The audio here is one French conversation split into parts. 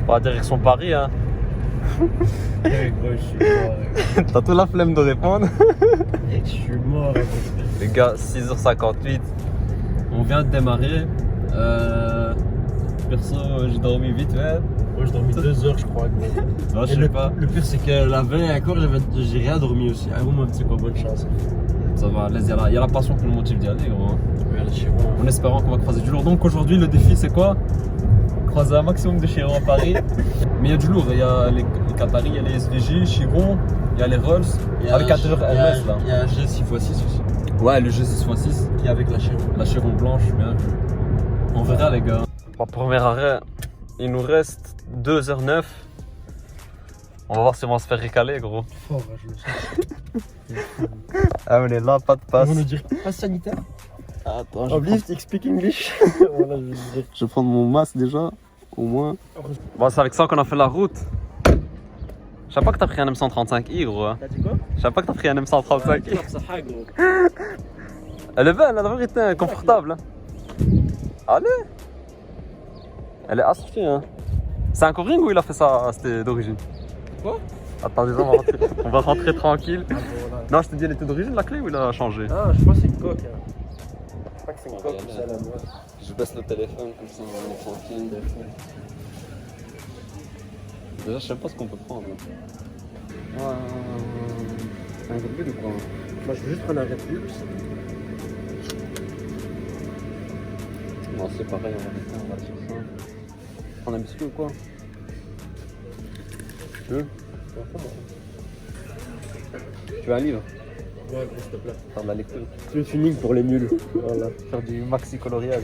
Pour la direction Paris, hein. Ouais, gros, je suis mort. T'as tout la flemme de répondre. Je suis mort. Les gars, 6h58. On vient de démarrer. Perso, j'ai dormi vite, ouais. Moi, j'ai dormi 2 heures, je crois, gros. Non, je Et sais pas. le pire, c'est que la veille encore, j'ai rien dormi aussi. Ah, moi, c'est quoi, bonne chance. Ça va, laisse, il y a la passion qui nous motive d'y aller, gros. Regarde, Chiron. En espérant qu'on va croiser du lourd. Donc aujourd'hui, le défi, c'est quoi? Croiser un maximum de Chiron à Paris. Mais il y a du lourd. Il y a les Qataris, il y a les SVJ, Chiron, il y a les Rolls. Avec un capteur RS là. Il y a un G6x6 aussi. Ouais, le G6x6. Qui est avec la Chiron. La Chiron blanche, bien vu. On verra, les gars. Pour premier arrêt, il nous reste 2h09. On va voir si on va se faire récaler, gros. Fort, hein, je le sais. Ah, on est là, pas de passe. On va nous dire passe sanitaire. Attends, Oblivious, speak English. Voilà, je veux dire. Je vais prendre mon masque déjà, au moins. Bon, c'est avec ça qu'on a fait la route. Je sais pas que t'as pris un M135i, gros. T'as dit quoi? Je sais pas que t'as pris un M135i. Ça gros. Elle est belle, la vérité, confortable. Allez. Elle est assortie, hein. C'est un covering ou il a fait ça, c'était d'origine? Quoi? Attends, déjà, on va rentrer tranquille. Ah, voilà. Non, je te dis, elle était d'origine la clé ou il a changé? Ah, je pense que c'est une coque. Hein. Je crois que c'est une coque ou ça la moi. Je baisse le téléphone comme ça, on est tranquille. Déjà, je sais pas ce qu'on peut prendre. Un Red Bull ou quoi? Moi, je veux juste prendre un Red Bull. Non, c'est pareil, on va sur ça. Prendre un biscuit ou quoi? Tu veux? Tu veux un livre? Ouais, s'il te plaît. Faire de la lecture. C'est le tuning pour les nuls. Voilà. Faire du maxi coloriage.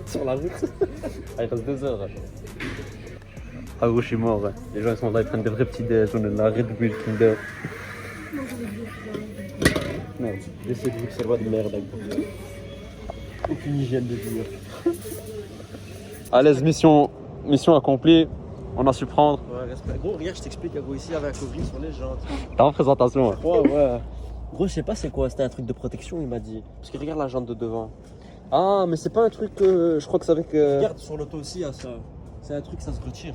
Sur la route. Ah, il reste 2 heures. Ah gros, je suis mort. Ouais. Les gens ils sont là, ils prennent des vrais petits déj. On est là, Red Bull, Kinder. Merde. Laissez de Bruxelles de merde avec aucune hygiène de vie. Allez, mission accomplie. On a su prendre. Ouais, respect. Gros, regarde, je t'explique. Gros, ici, avec un covering sur les jantes. T'as en présentation. Ouais. Gros, je sais pas c'est quoi. C'était un truc de protection, il m'a dit. Parce que regarde la jante de devant. Ah, mais c'est pas un truc. Je crois que c'est avec. Regarde sur l'auto aussi, à ça. C'est un truc, ça se retire.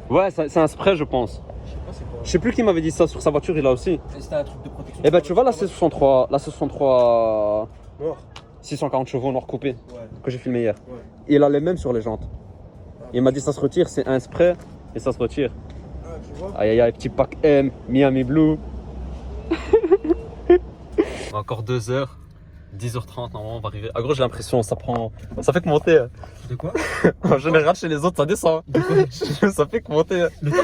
Ouais, c'est un spray, je pense. Je sais pas c'est quoi. Je sais plus qui m'avait dit ça sur sa voiture, il a aussi. Et c'était un truc de protection. Eh ben, tu vois la C63. La C63. Mort. 640 chevaux noir coupé. Ouais. Que j'ai filmé hier. Ouais. Il a les mêmes sur les jantes. Il m'a dit ça se retire, c'est un spray et ça se retire. Ah, tu vois. Aïe aïe aïe, petit pack M, Miami Blue. Encore 2 heures, 10h30 normalement on va arriver. Ah gros j'ai l'impression ça fait que monter. De quoi? En général chez les autres ça descend. Ça fait que monter. Le temps.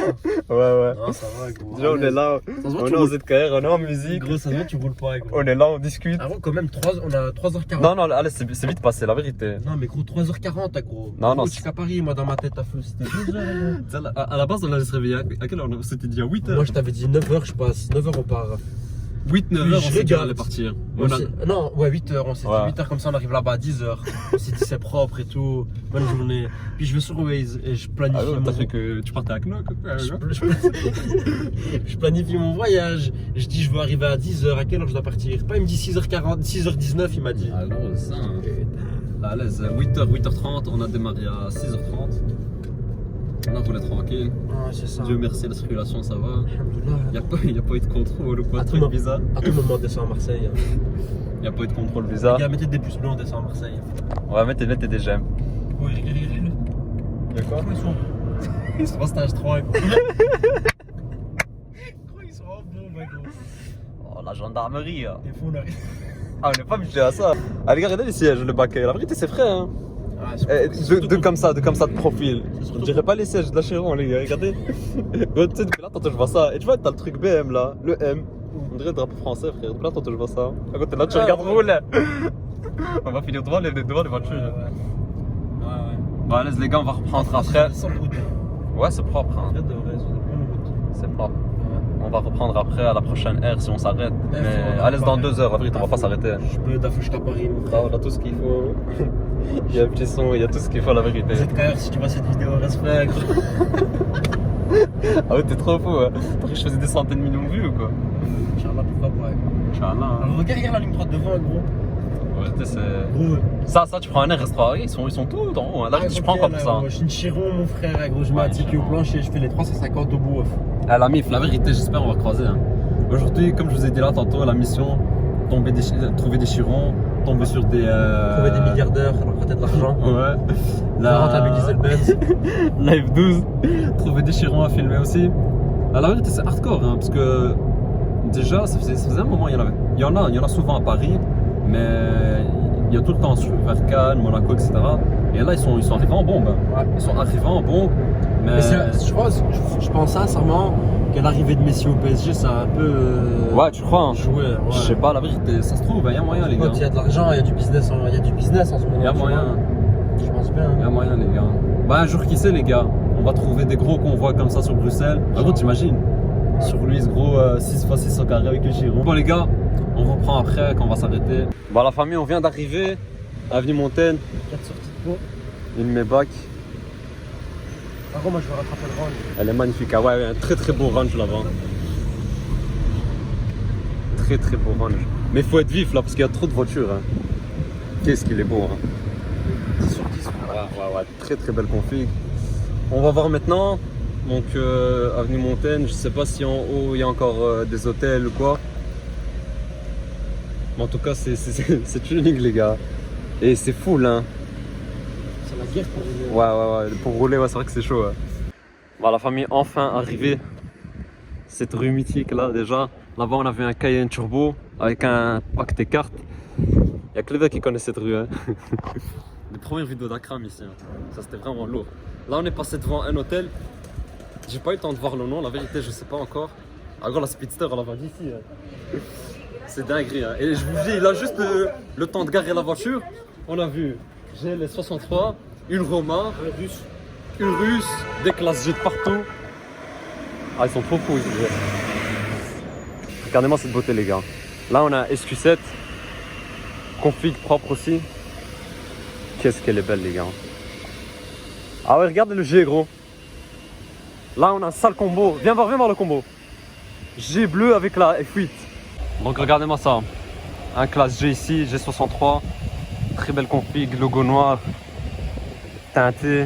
Ouais. Non, ça va, gros. Déjà on est là, on est en ZKR, on est en musique. Gros, ça se voit, tu roules pas, gros. On est là, on discute. Avant, quand même, on a 3h40. Non, allez, c'est vite passé, la vérité. Non, mais gros, 3h40, gros. Non, Gros, c'est- jusqu'à Paris, moi, dans ma tête, t'as fait, c'était 2h. À la base, on allait se réveiller à quelle heure? On s'était dit à 8h. Moi, je t'avais dit 9h, je passe. 9h, on part. 8-9h, on je s'est dit regarde. on allait partir. Non, ouais, 8h, on s'est Ouais. dit 8h, comme ça, on arrive là-bas à 10h. On s'est dit, c'est propre et tout. Bonne journée. Puis je vais sur Waze et je planifie Ah ouais, mon... t'as fait que tu partais avec nous, quoi. Je planifie mon voyage. Je dis, je veux arriver à 10h. À quelle heure je dois partir? Pas, il me dit 6h40, 6h19, il m'a dit. Ah non, ça. Hein. Là, à l'aise, 8h30, on a démarré à 6h30. On a roulé tranquille. Ah, c'est ça. Dieu merci, la circulation ça va. Alhamdoulilah. Il n'y a pas eu de contrôle ou quoi, À tout truc moment. bizarre. À tout moment, on descend à Marseille. Il n'y a pas eu de contrôle Les bizarre. gars, mettez des pouces bleus, on descend à Marseille. On va mettre des j'aime. Oui, regarde. De quoi? Ils sont en stage 3, gros. Ils sont en bombe, gros. Oh, la gendarmerie. Hein. Des fois, on arrive. Ah, on n'est pas habitué à ça. Ah, les gars, regardez les sièges, le baquet. La vérité, c'est frais. Hein. Ah, De comme ça, de profil. Je dirais pas les sièges de la Chiron, les gars, regardez. Tu sais, depuis là, tantôt, je vois ça. Et tu vois, t'as le truc BM là, le M. On dirait le drapeau français, frère. Donc là, toi, je vois ça. À côté là, tu regardes roule. On va finir devant les voitures. Ouais. Bon, allez, les gars, on va reprendre après. Sans route. Ouais, c'est propre. Hein. Arrête de raison, bonne route. C'est propre. Ouais. On va reprendre après à la prochaine heure si on s'arrête. Mais allez, dans 2 heures, après, on va pas s'arrêter. Je peux d'afficher jusqu'à Paris, mon Là, frère. on a tout ce qu'il faut. Il y a un petit son, il y a tout ce qu'il faut, la vérité. ZKR, si tu vois cette vidéo, respect. Ah ouais, t'es trop fou. Hein. T'as cru que je faisais des centaines de millions de vues ou quoi? Inch'Allah, pourquoi pas. Inch'Allah. Alors, regarde la ligne droite devant, gros. Ouais, tu sais, c'est. Gros. Ça, tu prends un RS3, ils sont tous en haut. Hein. Là, je prends pas pour ça. Je suis une Chiron, mon frère, gros. Je mets un ticket au plancher, je fais les 350 au bout. Ah, la mif, la vérité, j'espère on va croiser. Hein. Aujourd'hui, comme je vous ai dit là tantôt, la mission, trouver des chirons, tomber sur des. Trouver des milliardaires, leur prêter de l'argent. Ouais. Rentabiliser le Benz. Live 12. Trouver des chirons à filmer aussi. Ah, la vérité, c'est hardcore, hein, parce que déjà, ça faisait un moment, il y en a souvent à Paris, mais il y a tout le temps vers Cannes, Monaco, etc. Et là, ils sont arrivés en bombe. Ouais. Ils sont arrivés en bombe. Mais je pense sincèrement que l'arrivée de Messi au PSG, ça a un peu. Ouais, tu crois, hein. Joué. Ouais. Je sais pas, la vérité, ça se trouve, il y a moyen, les gars. Il y a de l'argent, il y a du business en ce moment. Il y a moyen. Je pense bien. Il y a moyen, les gars. Bah, un jour, qui sait, les gars, on va trouver des gros convois comme ça sur Bruxelles. En gros, t'imagines, sur lui, ce gros 6x6 au carré avec le giron. Bon, les gars, on reprend après quand on va s'arrêter. Bon, la famille, on vient d'arriver. Avenue Montaigne. 4 sorties de peau. Une Maybach. Par contre, moi, je vais rattraper le range. Elle est magnifique. Ah ouais, un très très beau range là-bas. Très très beau range. Mais il faut être vif là parce qu'il y a trop de voitures. Hein. Qu'est-ce qu'il est beau. Hein. 10 sur 10. Ouais. Très très belle config. On va voir maintenant. Donc avenue Montaigne, je sais pas si en haut il y a encore des hôtels ou quoi. Mais en tout cas c'est unique les gars. Et c'est full hein. C'est la guerre pour rouler. Ouais. Pour rouler, ouais, c'est vrai que c'est chaud. Ouais. Bon, la famille enfin arrivée. Cette rue mythique là déjà. Là-bas on avait un Cayenne Turbo avec un pack des cartes. Il y a que les gars qui connaissent cette rue. Hein. Les premières vidéos d'Akram ici. Hein. Ça c'était vraiment lourd. Là on est passé devant un hôtel. J'ai pas eu le temps de voir le nom, la vérité je sais pas encore. Ah gros la Speedster elle va d'ici. Hein. C'est dinguerie. Hein. Et je vous dis, il a juste le temps de garer la voiture. On a vu GL 63, une Roma, une russe, des classes G de partout. Ah ils sont trop fous ici. Regardez-moi cette beauté les gars. Là on a un SQ7, config propre aussi. Qu'est-ce qu'elle est belle les gars. Ah ouais regardez le G gros. Là on a un sale combo. Viens voir le combo. G bleu avec la F8. Donc regardez-moi ça. Un classe G ici, G63. Très belle config, logo noir. Teinté.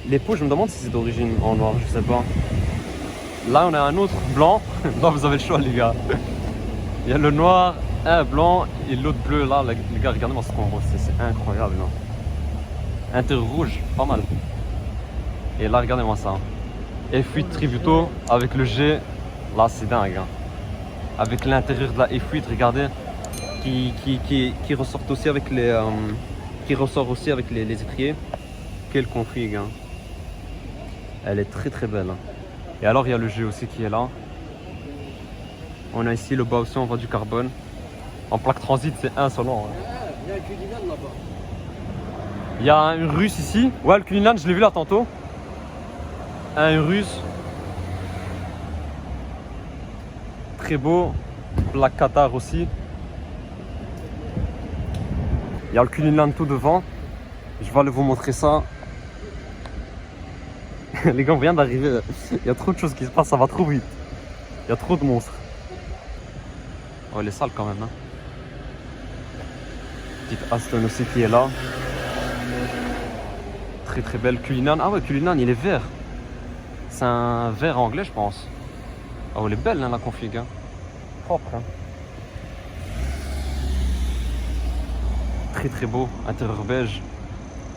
Les pots je me demande si c'est d'origine en noir, je sais pas. Là on a un autre blanc. Là vous avez le choix les gars. Il y a le noir, un blanc et l'autre bleu là. Les gars regardez-moi ce combo, c'est incroyable. Hein. Intérieur rouge, pas mal. Et là regardez-moi ça. F8 Tributo avec le G. Là c'est dingue. Hein. Avec l'intérieur de la F8, regardez. Qui ressort aussi avec les les étriers. Quelle config. Hein. Elle est très très belle. Hein. Et alors il y a le G aussi qui est là. On a ici le bas aussi, on voit du carbone. En plaque transit, c'est insolent. Hein. Il y a un Cullinan là-bas. Il y a un russe ici. Ouais, le Cullinan, je l'ai vu là tantôt. Un russe. Très beau. Plaque Qatar aussi. Il y a le Cullinan tout devant. Je vais aller vous montrer ça. Les gars, on vient d'arriver. Il y a trop de choses qui se passent, ça va trop vite. Il y a trop de monstres. Oh, elle est sale quand même. Hein. Petite Aston aussi qui est là. Très très belle. Cullinan. Ah ouais, Cullinan, il est vert. C'est un vert anglais, je pense. Oh, elle est belle hein, la config. Hein. Propre. Hein. Très très beau. Intérieur beige.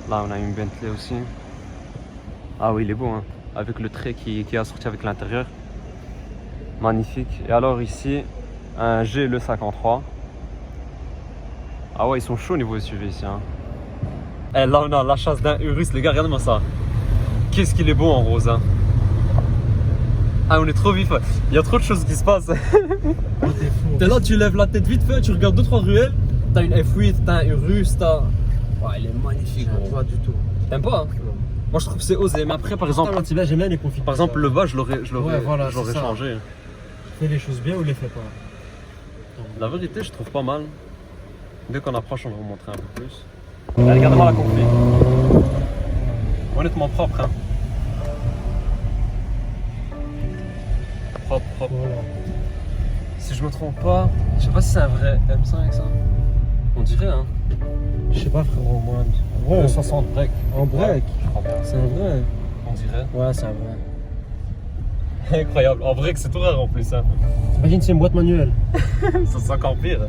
Là, on a une Bentley aussi. Ah oui, il est beau, hein. Avec le trait qui est assorti avec l'intérieur. Magnifique. Et alors ici, un GLE 53. Ah ouais, ils sont chauds au niveau SUV ici. Hein. Et là, on a la chasse d'un Urus. Les gars, regardez-moi ça. Qu'est-ce qu'il est beau en rose. Hein. Ah, on est trop vif. Il y a trop de choses qui se passent. Oh, t'es fou. T'es là, tu lèves la tête vite fait, tu regardes 2-3 ruelles. T'as une F8, t'as un Urus, t'as. Ouais, il est magnifique, J'aime gros. pas du tout. T'aimes pas hein? Non. Moi, je trouve que c'est osé. Mais après, par exemple, J'aime bien les conflits. par exemple le bas, je l'aurais Ouais, voilà, j'aurais c'est ça. changé. Fais les choses bien ou les fais pas. La vérité, je trouve pas mal. Dès qu'on approche, on va vous montrer un peu plus. Là, regardez-moi la conflit. Honnêtement propre, hein. Propre, propre. Voilà. Si je me trompe pas, je sais pas si c'est un vrai M5 ça. On dirait, hein. Je sais pas, frérot, moi. Ouais, Ouais, 60 break. en break. Je crois bien. C'est un vrai. On dirait. Ouais, c'est un vrai. Incroyable. En break, c'est tout rare en plus, hein. Imagine, c'est une boîte manuelle. Ça c'est encore pire.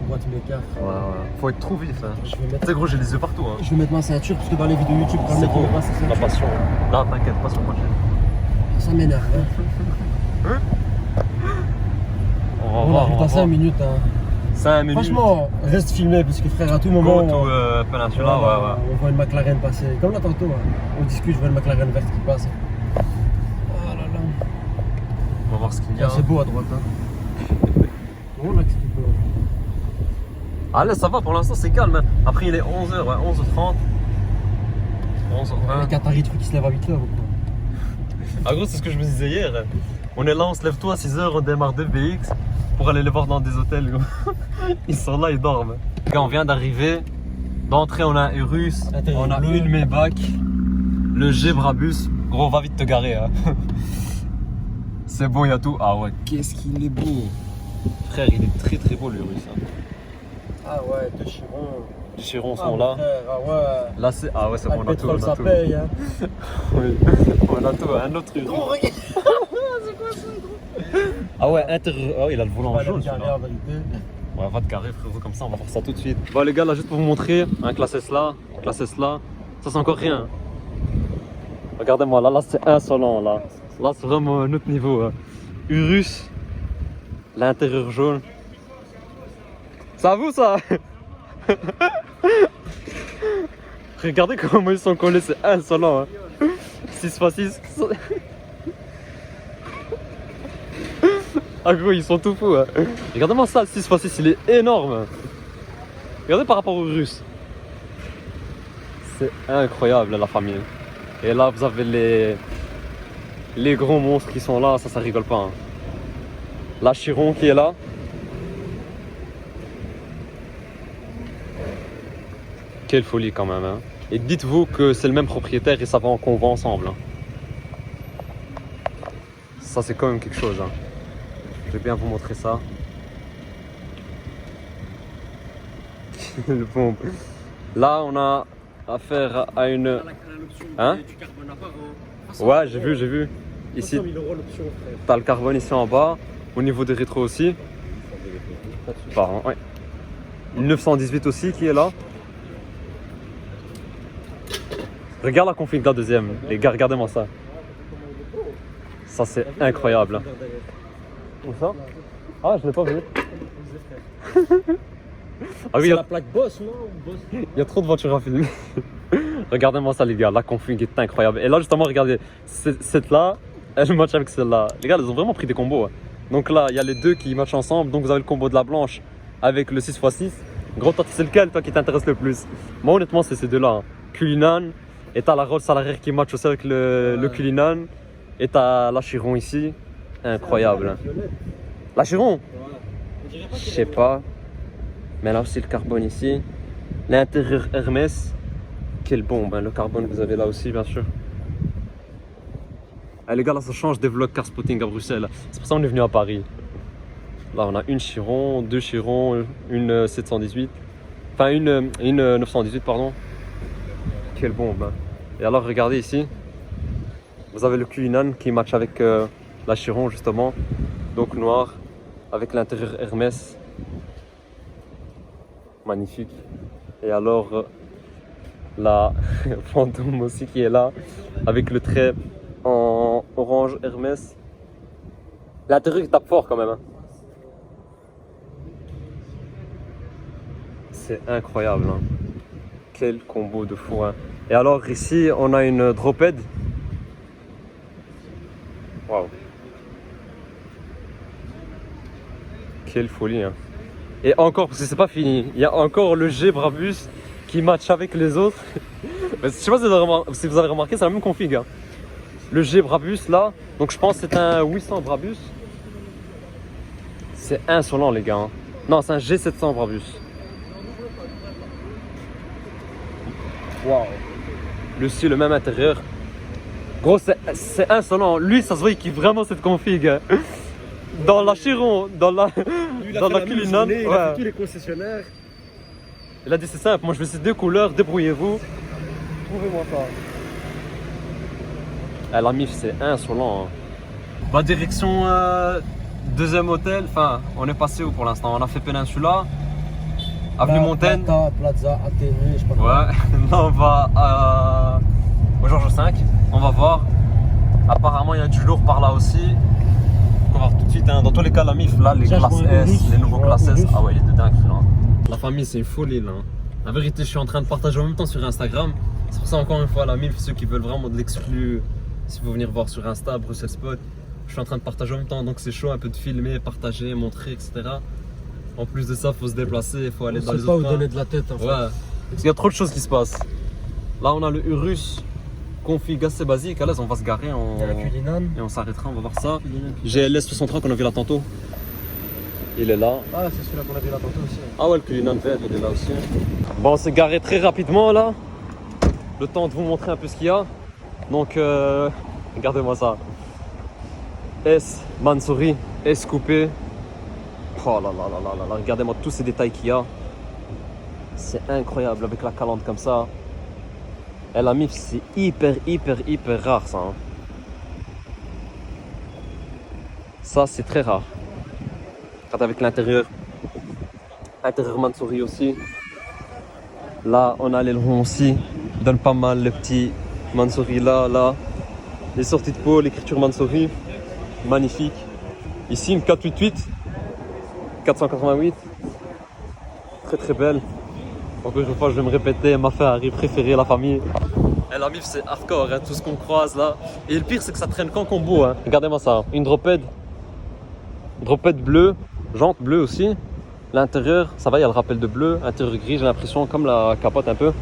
Une boîte méca. Ouais, ouais. Faut être trop vif, hein. Je vais mettre. Tu sais, gros, j'ai les yeux partout, hein. Je vais mettre ma ceinture parce que dans les vidéos YouTube, quand le C'est mec il bon. met pas sa La ceinture, passion. Là, t'inquiète pas sur moi, ça m'énerve. Hein. On va On voir. arrive On va dans 5 voir. minutes. Hein. 5 minutes. Franchement, reste filmé parce que frère, à tout moment. Go to Peninsula, ouais. On voit une McLaren passer. Comme là tantôt, hein. On discute, je vois une McLaren verte qui passe. Oh là là. On va voir ce qu'il y a. Ah, c'est beau à droite. Hein. On a qu'est-ce qu'il faut. Ah là, ça va, pour l'instant, c'est calme. Hein. Après, il est 11h, ouais, 11h30. 11h20. Les Qataris trucs qui se lèvent à 8h ou quoi. Ah gros, c'est ce que je me disais hier. On est là, on se lève tout à 6h, on démarre 2 BX pour aller les voir dans des hôtels. Gros. Ils sont là, ils dorment. Les gars, on vient d'arriver. D'entrée, on a un Urus, Intérieur on a bleu. une Maybach, le Gebrabus. Gros, va vite te garer. Hein. C'est bon, il y a tout. Ah ouais, qu'est-ce qu'il est beau. Frère, il est très très beau l'Urus. Hein. Ah ouais, deux Chiron. Les chirons Ah, sont mon là. frère, ah ouais. Là, c'est. Ah ouais, c'est bon, Ah, on le a tout. pétrole, On a ça tout. paye. Hein. Oui. On a tout. Un autre Urus. Gros, regarde. Ah ouais, intérieur. Oh, il a le volant Pas jaune. de celui-là. en vérité. Ouais, va te carrer frérot, comme ça on va faire ça tout de suite. Bon les gars, là juste pour vous montrer, un classe Tesla, ça c'est encore rien. Regardez-moi, là c'est insolent là. Là c'est vraiment un autre niveau. Hein. Urus, l'intérieur jaune. C'est à vous ça. Regardez comment ils sont collés, c'est insolent. Hein. 6x6. Ah gros, ils sont tout fous. Hein. Regardez-moi ça, le 6x6, il est énorme. Regardez par rapport aux Russes. C'est incroyable la famille. Et là, vous avez les gros monstres qui sont là, ça rigole pas. Hein. La Chiron qui est là. Quelle folie quand même. Hein. Et dites-vous que c'est le même propriétaire et ça va en convoi ensemble. Hein. Ça c'est quand même quelque chose. Hein. Je vais bien vous montrer ça. Le pompe. Là, on a affaire à une. Hein? Ouais, j'ai vu. Ici, t'as le carbone ici en bas. Au niveau des rétros aussi. Pardon, ouais. Une 918 aussi qui est là. Regarde la config de la deuxième. Les gars, regardez-moi ça. Ça, c'est incroyable. Où ça? Ah, je l'ai pas vu. Ah oui, C'est la plaque boss, non? Boss. il y a trop de voitures à filmer. Regardez-moi ça, les gars. La config est incroyable. Et là, justement, regardez, cette là, elle match avec celle-là. Les gars, ils ont vraiment pris des combos. Hein. Donc là, il y a les deux qui matchent ensemble. Donc vous avez le combo de la blanche avec le 6x6. Gros, toi, c'est lequel, toi, qui t'intéresse le plus? Moi, honnêtement, c'est ces deux-là. Hein. Cullinan. Et t'as la Rolls à l'arrière qui match aussi avec le Cullinan. Et t'as la Chiron ici. Incroyable. Hein. La Chiron? Je sais pas. Mais là aussi le carbone ici. L'intérieur Hermès. Quelle bombe, hein, le carbone que vous avez là aussi, bien sûr. Ah, les gars, là ça change des vlogs car spotting à Bruxelles. C'est pour ça qu'on est venu à Paris. Là on a une Chiron, deux Chiron, une 718. Enfin une 918 pardon. Quelle bombe. Hein. Et alors regardez ici. Vous avez le Cullinan qui match avec la Chiron justement. Donc noir avec l'intérieur Hermès. Magnifique. Et alors la Fantôme aussi qui est là avec le trait en orange Hermès. L'intérieur il tape fort quand même. Hein. C'est incroyable. Hein. Quel combo de fou. Hein. Et alors ici on a une Drophead. Quelle folie, hein. Et encore, parce que c'est pas fini, il y a encore le G Brabus qui match avec les autres. Je sais pas si vous avez remarqué, c'est la même config, hein. Le G Brabus là, donc je pense que c'est un 800 Brabus. C'est insolent les gars, hein. Non, c'est un G700 Brabus. Waouh. Le même intérieur. Gros, c'est insolent. Lui, ça se voit qu'il kiffe vraiment cette config, hein. Dans la Chiron, dans la Cullinan, il a fait tous les concessionnaires. Il a dit c'est simple, moi je veux ces deux couleurs, débrouillez-vous. Trouvez-moi ça. Ah, la MIF c'est insolent, hein. Bah direction deuxième hôtel, enfin on est passé où pour l'instant? On a fait Peninsula, Avenue Montaigne. Plaza, Athénée, je sais pas quoi. Ouais, là on va au Georges V, on va voir. Apparemment il y a du lourd par là aussi. On va voir tout de suite, hein. Dans tous les cas la MIF là, les classes S, les nouveaux classes S, ah ouais il est de dingue celui-là. La famille c'est une folie là. La vérité je suis en train de partager en même temps sur Instagram. C'est pour ça encore une fois la MIF, ceux qui veulent vraiment de l'exclu, si vous venir voir sur Insta, Bruxelles Spot, je suis en train de partager en même temps, donc c'est chaud un peu de filmer, partager, montrer, etc. En plus de ça, il faut se déplacer, il faut aller dans les autres. On sait pas où donner de la tête en fait. Ouais, parce qu'il y a trop de choses qui se passent. Là on a le Urus, config assez basique, à l'aise on va se garer et on s'arrêtera, on va voir ça. GLS 63 qu'on a vu là tantôt. Il est là. Ah, c'est celui-là qu'on a vu là tantôt aussi. Ah ouais, le Cullinan vert, il est là aussi. Bon, on s'est garé très rapidement là. Le temps de vous montrer un peu ce qu'il y a. Donc, regardez-moi ça. S Mansouri, S coupé. Oh là là là là là, regardez-moi tous ces détails qu'il y a. C'est incroyable avec la calandre comme ça. Et la MIF, c'est hyper rare ça, hein. Ça, c'est très rare. Regardez avec l'intérieur. Intérieur Mansouri aussi. Là, on a l'aileron aussi. Il donne pas mal le petit Mansouri là. Les sorties de peau, l'écriture Mansouri. Magnifique. Ici, une 488. 488. Très belle. Encore une fois, je vais me répéter, ma Ferrari préférée, la famille. Et la MIF, c'est hardcore, hein, tout ce qu'on croise là. Et le pire, c'est que ça traîne qu'en combo, hein. Regardez-moi ça. Une drophead. Drophead bleue. Jante bleue aussi. L'intérieur, ça va, il y a le rappel de bleu. Intérieur gris, j'ai l'impression, comme la capote un peu.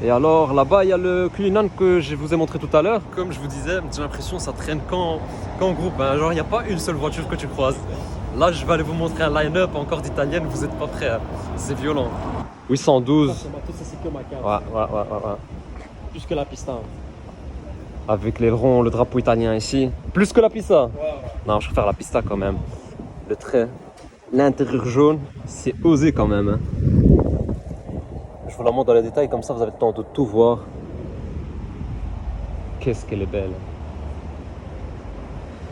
Et alors là-bas, il y a le Cullinan que je vous ai montré tout à l'heure. Comme je vous disais, j'ai l'impression que ça traîne qu'en groupe, hein. Genre, il n'y a pas une seule voiture que tu croises. Là, je vais aller vous montrer un line-up encore d'italiennes, vous n'êtes pas prêts, hein. C'est violent. 812. Ça, c'est que ma carte. Ouais. Plus que la pista. Avec l'aileron, le drapeau italien ici. Plus que la pista. Ouais. Non, je préfère la pista quand même. Le trait. L'intérieur jaune, c'est osé quand même, hein. Je vous la montre dans les détails, comme ça vous avez le temps de tout voir. Qu'est-ce qu'elle est belle.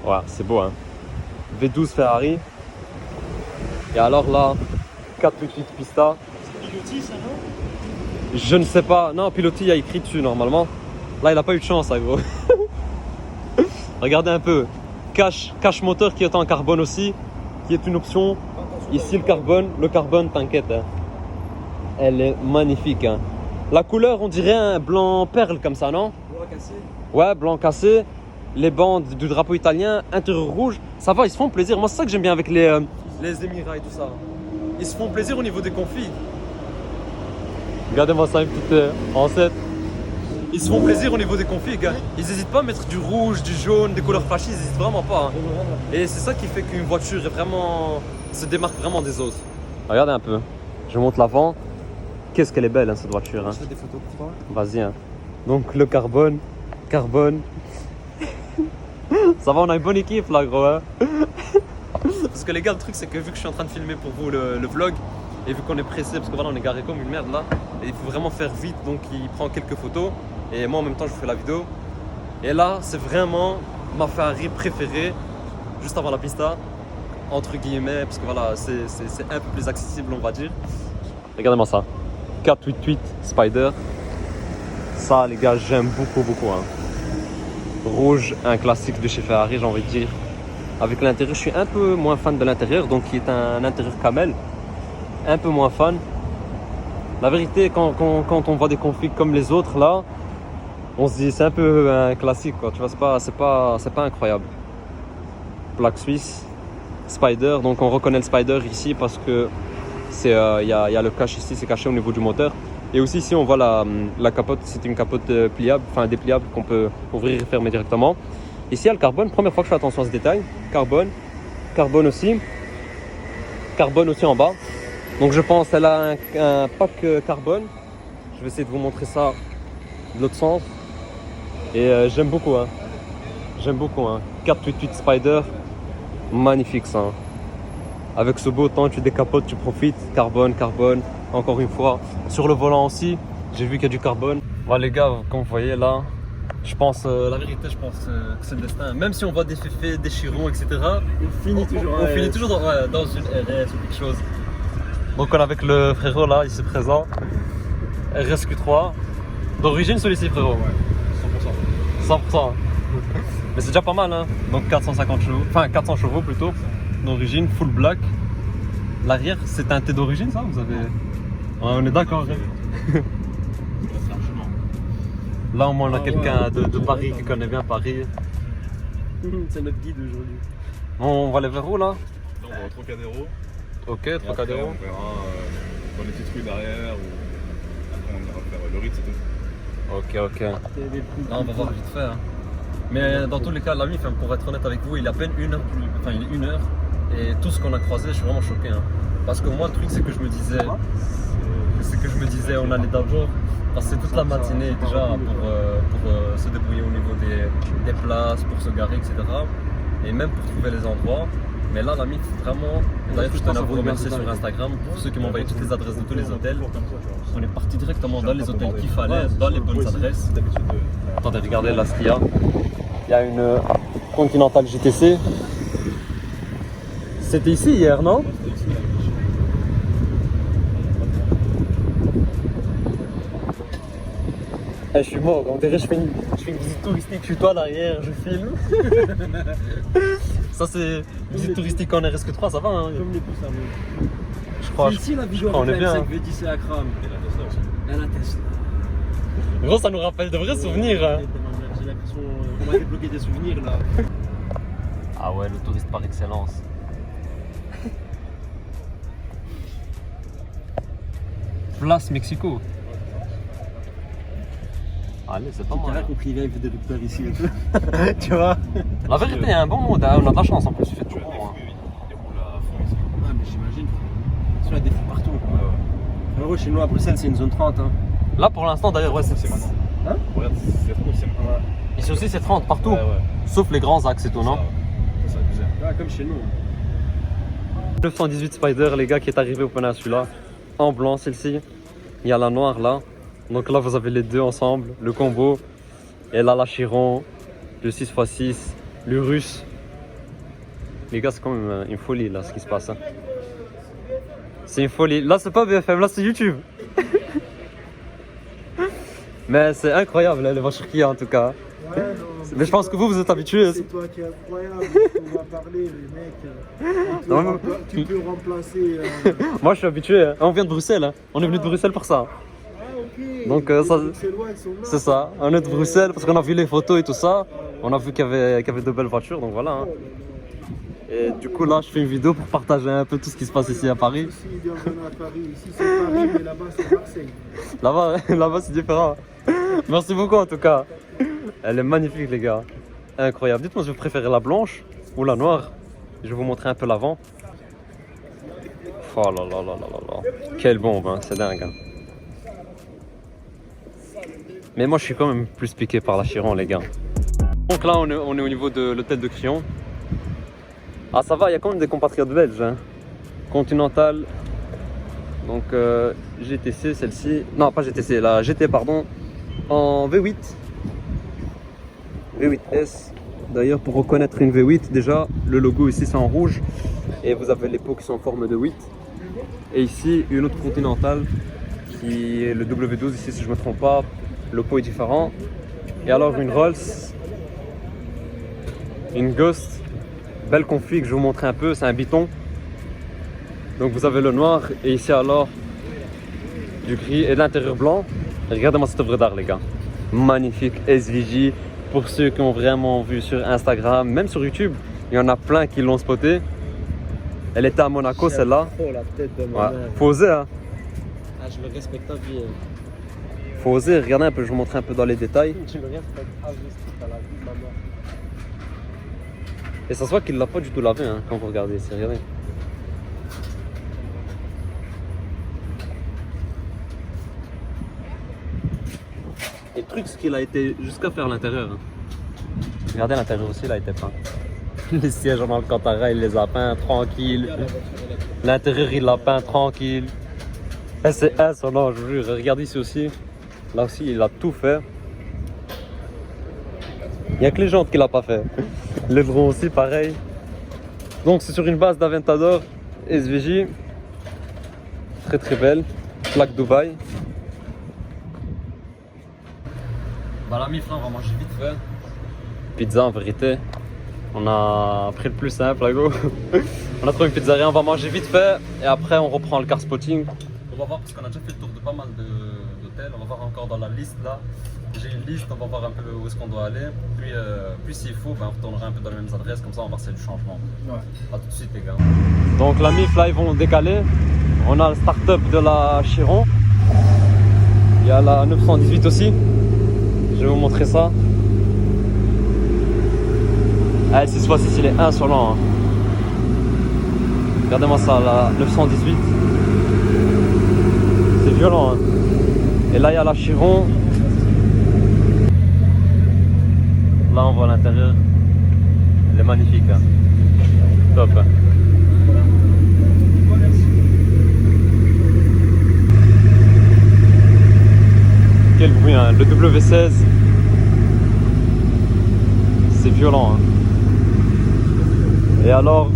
Ouais, c'est beau, hein. V12 Ferrari. Et alors là, 488 Pista. C'est Pilotis ça, non? Je ne sais pas. Non, Pilotis, il y a écrit dessus normalement. Là, il n'a pas eu de chance, hein, gros. Regardez un peu. Cache moteur qui est en carbone aussi, qui est une option. Ici, le carbone, t'inquiète, hein. Elle est magnifique, hein. La couleur, on dirait un blanc perle comme ça, non? Blanc cassé. Ouais, blanc cassé. Les bandes du drapeau italien, intérieur rouge. Ça va, ils se font plaisir. Moi, c'est ça que j'aime bien avec les Émirats et tout ça. Ils se font plaisir au niveau des configs. Regardez-moi ça, une petite ancêtre. Ils se font plaisir au niveau des configs, hein. Ils n'hésitent pas à mettre du rouge, du jaune, des couleurs flashy, ils n'hésitent vraiment pas, hein. Et c'est ça qui fait qu'une voiture est vraiment... se démarque vraiment des autres. Regardez un peu. Je monte l'avant. Qu'est-ce qu'elle est belle, hein, cette voiture, hein. Je fais des photos pour toi. Vas-y, hein. Donc le carbone. Ça va, on a une bonne équipe là, gros, hein. Parce que les gars, le truc c'est que vu que je suis en train de filmer pour vous le vlog, et vu qu'on est pressé, parce que voilà, on est garé comme une merde là, et il faut vraiment faire vite, donc il prend quelques photos, et moi en même temps je fais la vidéo. Et là, c'est vraiment ma Ferrari préférée, juste avant la pista, entre guillemets, parce que voilà, c'est un peu plus accessible, on va dire. Regardez-moi ça. 488 Spider. Ça, les gars, j'aime beaucoup, hein. Rouge, un classique de chez Ferrari, j'ai envie de dire. Avec l'intérieur, je suis un peu moins fan de l'intérieur, donc qui est un intérieur camel. Un peu moins fan. La vérité, quand on voit des configs comme les autres là, on se dit c'est un peu un classique, quoi. Tu vois, c'est pas incroyable. Plaque suisse. Spider. Donc on reconnaît le Spider ici parce que il y a le cache ici, c'est caché au niveau du moteur. Et aussi ici on voit la capote, c'est une capote pliable, enfin dépliable qu'on peut ouvrir et fermer directement. Ici il y a le carbone, première fois que je fais attention à ce détail. Carbone aussi en bas. Donc je pense qu'elle a un pack carbone. Je vais essayer de vous montrer ça de l'autre sens. Et j'aime beaucoup. J'aime beaucoup. 488 Spider. Magnifique ça. Avec ce beau temps, tu décapotes, tu profites. Carbone. Encore une fois. Sur le volant aussi, j'ai vu qu'il y a du carbone. Voilà les gars, comme vous voyez là, je pense, la vérité, je pense que c'est le destin. Même si on voit des féfés, des chirons, etc. On finit toujours, on finit toujours dans une RS ou quelque chose. Donc on est avec le frérot là, ici présent. RSQ3. D'origine celui-ci frérot. Ouais, 100%. Mais c'est déjà pas mal hein. Donc 450 chevaux, enfin 400 chevaux plutôt. D'origine, full black. L'arrière c'est teinté d'origine ça, vous avez... Ouais, on est d'accord. Là au moins on a quelqu'un de Paris qui connaît bien Paris. C'est notre guide aujourd'hui. On va aller vers où là? Là, on va au Trocadéro. Ok, Et Trocadéro. après, on verra dans les petites rues derrière ou après on ira faire le Ritz et tout. Ok. Là on va voir vite fait. Hein. Mais dans tous les cas, l'ami, pour être honnête avec vous, il est à peine une heure il est 1 heure. Et tout ce qu'on a croisé, je suis vraiment choqué. Hein. Parce que moi, le truc, c'est que je me disais, on allait d'abord passer toute la matinée déjà pour se débrouiller au niveau des places, pour se garer, etc. Et même pour trouver les endroits. Mais là, l'ami, vraiment, d'ailleurs, je tenais à vous remercier sur Instagram pour ceux qui m'ont envoyé toutes les adresses de tous les hôtels. On est parti directement dans les hôtels qu'il fallait, dans les bonnes adresses. Attendez, regardez là ce qu'il y a. Il y a une Continental GTC. C'était ici hier, non? Je suis mort, on dirait je fais une visite touristique, je suis toi derrière, je filme. Ça c'est une visite touristique en RSQ3, ça va hein? Comme les pouces à main. Je crois, C'est ici la vidéo on est avec la bien. M5 V10 et Akram. Et la Tesla aussi. Et la Tesla. Gros, ça nous rappelle de vrais souvenirs. Hein. J'ai l'impression qu'on m'a débloqué des souvenirs là. Ah ouais, le touriste par excellence. Place Mexico. Allez, c'est pas J'ai mal. compris, il vient des docteurs ici. Tu vois? La vérité, il y a un bon monde, hein. On a de la chance en plus. Il fait Tu tout as bon. des Hein. fruits, des roules à fond ici. Ah, mais j'imagine. Sur la défi partout. Ouais. En gros, chez nous à Bruxelles, c'est une zone 30. Hein. Là pour l'instant, d'ailleurs, ouais, C'est maintenant. Hein? Regarde, c'est trop, c'est maintenant. Ici aussi, c'est 30 partout. Ouais. Sauf les grands axes et tout, non? Ça, c'est abusé. Ah, comme chez nous. 918 Spider, les gars, qui est arrivé au Peninsula. En blanc, celle-ci. Il y a la noire là. Donc là, vous avez les deux ensemble, le combo. Et là, la Chiron, le 6x6, le russe. Les gars, c'est quand même une folie là, ce qui se passe. Hein. C'est une folie. Là, c'est pas BFM, là, c'est YouTube. Mais c'est incroyable, là, les voitures qu'il y a en tout cas. Ouais, non, Mais je pense que vous êtes habitués. c'est toi qui es incroyable, on va parler, les mecs. Non, Tu peux remplacer. Moi, je suis habitué. Hein. On vient de Bruxelles. Hein. On est venu de Bruxelles pour ça. Ah, ok. Donc, Les ça- Bruxellois, ils sont là. C'est ça. On est de Bruxelles parce qu'on a vu les photos et tout ça. On a vu qu'il y avait de belles voitures, donc voilà. Hein. Et du coup, là, je fais une vidéo pour partager un peu tout ce qui se passe ici à Paris. Ici, bienvenue à Paris. Ici, c'est Paris, mais là-bas, c'est Marseille. Là-bas, c'est différent. Merci beaucoup en tout cas. Elle est magnifique, les gars. Incroyable. Dites-moi si vous préférez la blanche ou la noire. Je vais vous montrer un peu l'avant. Oh là là là là là là. Quelle bombe, hein. C'est dingue. Hein. Mais moi, je suis quand même plus piqué par la Chiron, les gars. Donc là, on est au niveau de l'hôtel de Crillon. Ah, ça va, il y a quand même des compatriotes belges. Hein. Continental. Donc GTC, celle-ci. Non, pas GTC, la GT, pardon. En V8. V8S. D'ailleurs, pour reconnaître une V8, déjà, le logo ici c'est en rouge. Et vous avez les pots qui sont en forme de 8. Et ici, une autre Continental qui est le W12 ici, si je ne me trompe pas. Le pot est différent. Et alors, une Rolls. Une Ghost. Belle config, je vais vous montrer un peu. C'est un biton. Donc, vous avez le noir. Et ici, alors, du gris et de l'intérieur blanc. Regardez-moi cette œuvre d'art, les gars. Magnifique SVJ. Pour ceux qui ont vraiment vu sur Instagram, même sur YouTube, il y en a plein qui l'ont spoté. Elle était à Monaco celle-là. Oh la tête de ma Ouais. mère. Faut oser, hein. Ah, je le respecte à vie. Faut oser. Regardez un peu, je vous montre un peu dans les détails. Je le respecte à vie, c'est à la vie de ma mère. Et ça se voit qu'il l'a pas du tout lavé hein, quand vous regardez ici. Regardez. Et le truc, c'est qu'il a été jusqu'à faire l'intérieur. Hein. Regardez l'intérieur aussi, il a été peint. Les sièges en Alcantara, il les a peints tranquille. L'intérieur, il l'a peint tranquille. Et c'est insolent, je vous jure. Regardez ici aussi. Là aussi, il a tout fait. Il n'y a que les jantes qu'il n'a pas fait. L'aileron aussi, pareil. Donc, c'est sur une base d'Aventador SVJ. Très très belle. Plaque Dubaï. Bah, la mif, là, on va manger vite fait. Pizza, en vérité. On a pris le plus simple, là, go. On a trouvé une pizzeria, on va manger vite fait. Et après, on reprend le car spotting. On va voir, parce qu'on a déjà fait le tour de pas mal d'hôtels. On va voir encore dans la liste, là. J'ai une liste, on va voir un peu où est-ce qu'on doit aller. Puis s'il faut, ben, on retournera un peu dans les mêmes adresses, comme ça on va voir s'il y a du changement. Ouais. A tout de suite les gars. Donc la MIF là ils vont décaler. On a le start-up de la Chiron. Il y a la 918 aussi. Je vais vous montrer ça. Ah, le 6x6 il est insolent. Hein. Regardez-moi ça, la 918. C'est violent. Hein. Et là il y a la Chiron. Là on voit l'intérieur, elle est magnifique, hein. Top. Hein. Quel bruit, hein. Le W16, c'est violent. Hein. Et alors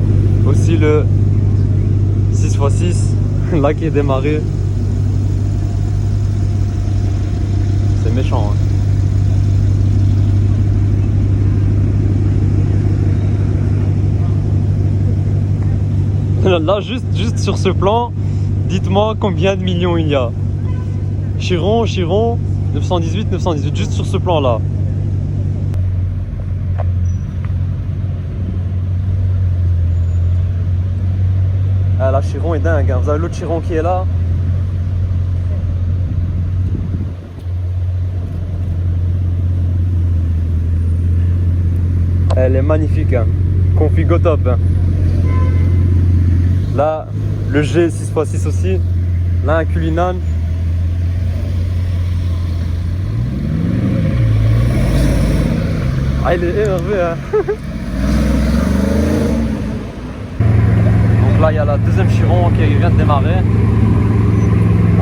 aussi le 6x6, là qui est démarré, c'est méchant. Hein. Là, juste sur ce plan, dites-moi combien de millions il y a. Chiron, 918, juste sur ce plan-là. Ah, la Chiron est dingue, hein. Vous avez l'autre Chiron qui est là. Elle est magnifique, hein. Config au top. Hein. Là, le G 6x6 aussi. Là, un Cullinan. Ah, il est énervé, hein. Donc là, il y a la deuxième Chiron qui vient de démarrer.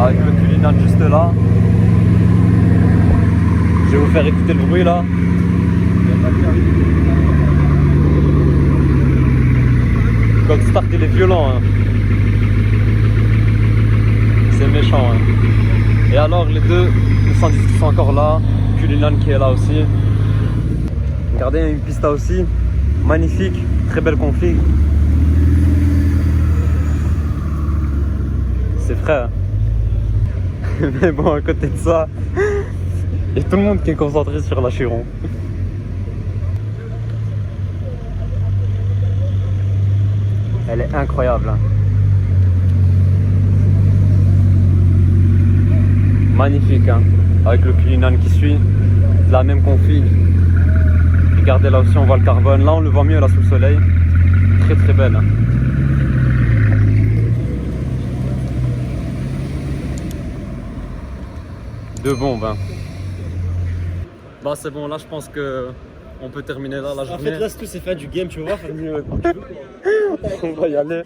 Avec le Cullinan juste là. Je vais vous faire écouter le bruit là. Code start il est violent, hein. C'est méchant. Hein. Et alors les deux 918 qui sont encore là, Cullinan qui est là aussi. Regardez, il y a une pista aussi, magnifique, très belle config. C'est frais. Hein. Mais bon, à côté de ça, il y a tout le monde qui est concentré sur la Chiron. Elle est incroyable. Hein. Magnifique. Hein. Avec le Cullinan qui suit. La même config. Regardez là aussi on voit le carbone. Là on le voit mieux là sous le soleil. Très très belle. Hein. Deux bombes. Hein. Bah c'est bon, là je pense que on peut terminer là la journée. En fait là c'est fin du game, tu vois. On va y aller.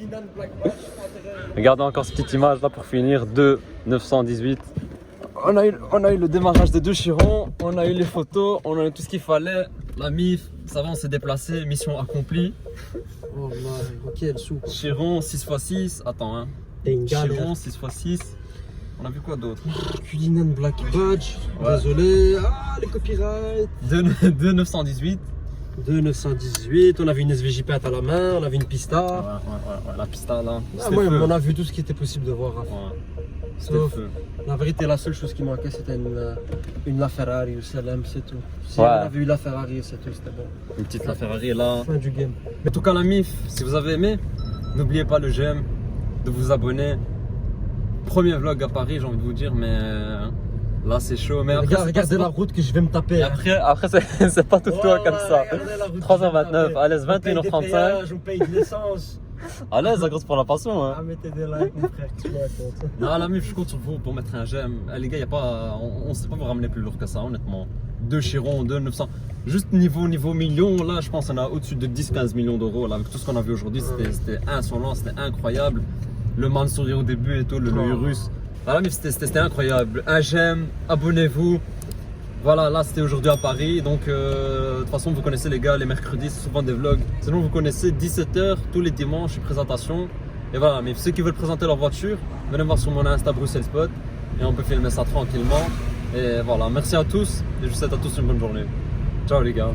Regardez encore cette petite image là pour finir de 918. On a eu le démarrage des deux Chirons, on a eu les photos, on a eu tout ce qu'il fallait. La MIF, ça va, on s'est déplacé, mission accomplie. Oh my, ok, elle soupe. Chiron 6x6, attends hein. Chiron 6x6. On a vu quoi d'autre? Cullinan Black Badge, ouais. Désolé. Ah, les copyrights. 2,918. 2,918, on avait une SVJ peinte à la main, on avait une pista. Ouais, la pista là. Ah, ouais, on a vu tout ce qui était possible de voir. Hein. Ouais. Sauf, la vérité, la seule chose qui manquait, c'était une LaFerrari ou CLM, c'est tout. Si ouais. on avait eu la Ferrari, c'est tout, c'était bon. Une petite LaFerrari là. Fin du game. Mais en tout cas, la MIF, si vous avez aimé, N'oubliez pas le j'aime, de vous abonner. Premier vlog à Paris, j'ai envie de vous dire, mais là c'est chaud. Mais après, Regardez la route que je vais me taper. Hein. après c'est pas tout le temps comme ça. Regardez la route que je vais me 3h29, taper. à l'aise, On paye des 21h35. péages, on paye de l'essence. À l'aise, à cause pour la passion. Hein. Ah, mettez des likes, mon frère, tu vois, compte. Non, la mif, je compte sur vous pour mettre un j'aime. Les gars, y a pas, on sait pas vous ramener plus lourd que ça, honnêtement. 2 Chiron, 2 900. Juste niveau million, là, je pense qu'on a au-dessus de 10-15 millions d'euros. Là, avec tout ce qu'on a vu aujourd'hui, c'était insolent, c'était incroyable. Le Mansouri au début et tout, le Urus. Voilà, mais c'était incroyable. Un j'aime, abonnez-vous. Voilà, là c'était aujourd'hui à Paris, donc de toute façon vous connaissez les gars, les mercredis c'est souvent des vlogs. Sinon vous connaissez 17h tous les dimanches, une présentation. Et voilà, mais ceux qui veulent présenter leur voiture, venez voir sur mon Insta Bruxelles Spot et on peut filmer ça tranquillement. Et voilà, merci à tous et je vous souhaite à tous une bonne journée. Ciao les gars.